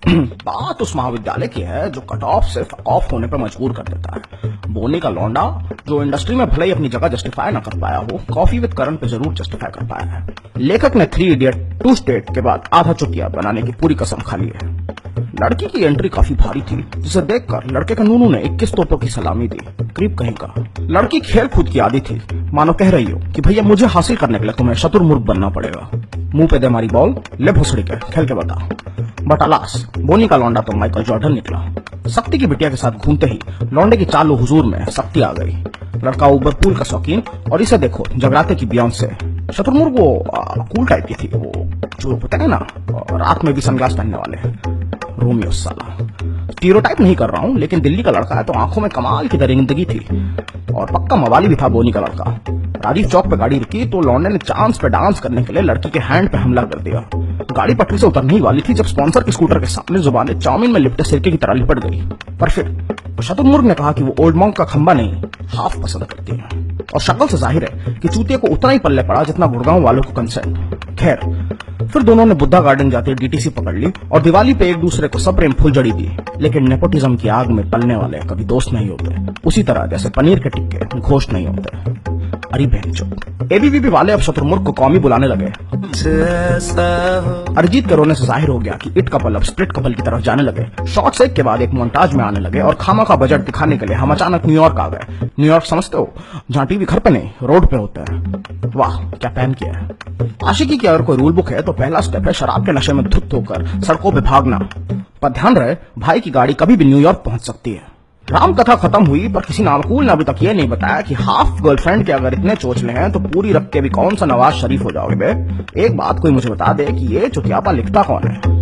बात उस महाविद्यालय की है जो कट ऑफ से फक ऑफ होने पर मजबूर कर देता है। बोनी का लौंडा जो इंडस्ट्री में भले ही अपनी जगह जस्टिफाई ना कर पाया हो, कॉफी विद करण पे जरूर जस्टिफाई कर पाया है। लेखक ने 3 इडियट 2 स्टेट के बाद आधा चुटिया बनाने की पूरी कसम खा ली है। लड़की की एंट्री काफी भारी थी, जिसे देखकर लड़के के नूनू ने 21 तोपों की सलामी दी। करीब कहीं का लड़की खेल कूद की आदी थी, मानो कह रही हो कि भैया मुझे हासिल करने के लिए तुम्हें शतुर्मुर्ग बनना पड़ेगा। मुंह पे दे मारी बॉल, ले भोसड़ी के खेल के बता। बट अलास, बोनी का लौंडा तो माइकल जॉर्डन निकला। शक्ति की बिटिया के साथ घूमते ही लौंडे की चालू हुजूर में शक्ति आ गई। लड़का ऊबर पूल का शौकीन, और इसे देखो जगराते की बियॉन्से। शतुर्मुर्ग वो कूल टाइप की थी, वो जो होता है ना रात में भी सनग्लास पहनने वाले। रोमियो साला, स्टीरियोटाइप नहीं कर रहा हूँ, लेकिन दिल्ली का लड़का है तो आंखों में कमाल की दरिंदगी थी, और पक्का मवाली भी था बोनी का लड़का। राजीव चौक पे गाड़ी रुकी तो लौंडे ने चांस पे डांस करने के लिए लड़की के हैंड पे हमला कर दिया। गाड़ी पटरी से उतरने ही वाली थी जब स्पॉन्सर के स्कूटर के सामने जुबाने चाउमीन में लिपटे सिरके की तरह लिपट गई। पर फिर शतुर्मुर्ग ने कहा कि वो ओल्ड मॉन्क का खंबा नहीं, हाफ पसंद करती है, और शक्ल से जाहिर है कि चूतिया को उतना ही पल्ले पड़ा जितना गुड़गांव वालों को कंसेंट। खैर, फिर दोनों ने बुद्धा गार्डन जाते डीटीसी पकड़ ली और दिवाली पे एक दूसरे को सप्रेम फुलझड़ी दी। लेकिन नेपोटिज्म की आग में पलने वाले कभी दोस्त नहीं होते, उसी तरह जैसे पनीर के टिक्के घोष नहीं होते। अरे बहनचो, एबीवीपी वाले अब शतुर्मुर्ग को कौमी बुलाने लगे। अरिजीत के रोने से जाहिर हो गया कि इट कपल अब स्प्लिट कपल की तरफ जाने लगे। शॉर्ट्स एक के बाद एक मोन्टाज में आने लगे और खामा का बजट दिखाने के लिए हम अचानक न्यूयॉर्क आ गए। न्यूयॉर्क समझते हो, जहाँ टीवी घर पे नहीं रोड पे होता है। वाह क्या पहन किया है। आशिकी की अगर कोई रूल बुक है तो पहला स्टेप है शराब के नशे में धुत होकर सड़कों पे भागना। पर ध्यान रहे, भाई की गाड़ी कभी भी न्यूयॉर्क पहुंच सकती है। राम कथा खत्म हुई, पर किसी नामकूल ने अभी तक ये नहीं बताया कि हाफ गर्लफ्रेंड के अगर इतने चोचले हैं तो पूरी रख के भी कौन सा नवाज शरीफ हो जाओगे बे। एक बात कोई मुझे बता दे कि ये चुतियापा लिखता कौन है।